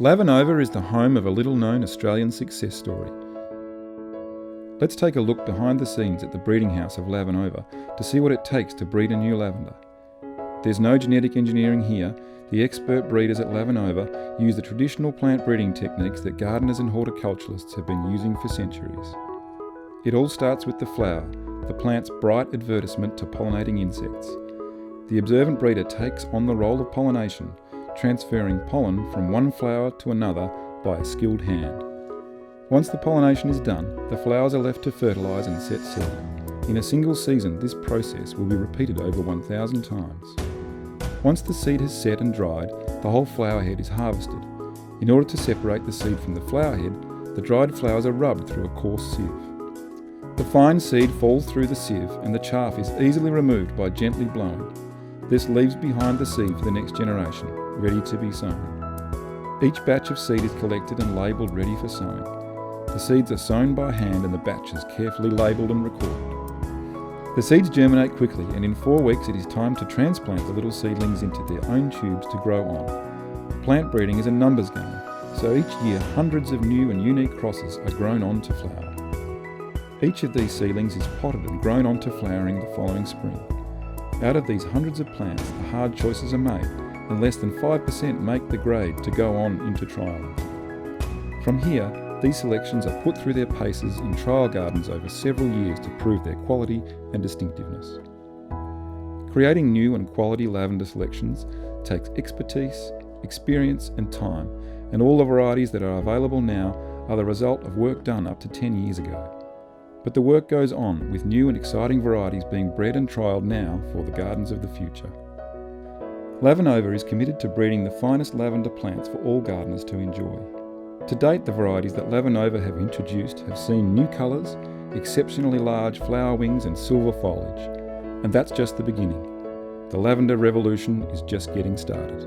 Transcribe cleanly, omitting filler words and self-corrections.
Lavinnova is the home of a little-known Australian success story. Let's take a look behind the scenes at the breeding house of Lavinnova to see what it takes to breed a new lavender. There's no genetic engineering here. The expert breeders at Lavinnova use the traditional plant breeding techniques that gardeners and horticulturalists have been using for centuries. It all starts with the flower, the plant's bright advertisement to pollinating insects. The observant breeder takes on the role of pollination, transferring pollen from one flower to another by a skilled hand. Once the pollination is done, the flowers are left to fertilise and set seed. In a single season, this process will be repeated over 1,000 times. Once the seed has set and dried, the whole flower head is harvested. In order to separate the seed from the flower head, the dried flowers are rubbed through a coarse sieve. The fine seed falls through the sieve and the chaff is easily removed by gently blowing. This leaves behind the seed for the next generation, ready to be sown. Each batch of seed is collected and labelled ready for sowing. The seeds are sown by hand and the batches carefully labelled and recorded. The seeds germinate quickly, and in 4 weeks it is time to transplant the little seedlings into their own tubes to grow on. Plant breeding is a numbers game, so each year hundreds of new and unique crosses are grown on to flower. Each of these seedlings is potted and grown on to flowering the following spring. Out of these hundreds of plants, the hard choices are made, and less than 5% make the grade to go on into trialling. From here, these selections are put through their paces in trial gardens over several years to prove their quality and distinctiveness. Creating new and quality lavender selections takes expertise, experience and time, and all the varieties that are available now are the result of work done up to 10 years ago. But the work goes on, with new and exciting varieties being bred and trialled now for the gardens of the future. Lavinnova is committed to breeding the finest lavender plants for all gardeners to enjoy. To date, the varieties that Lavinnova have introduced have seen new colours, exceptionally large flower wings and silver foliage. And that's just the beginning. The lavender revolution is just getting started.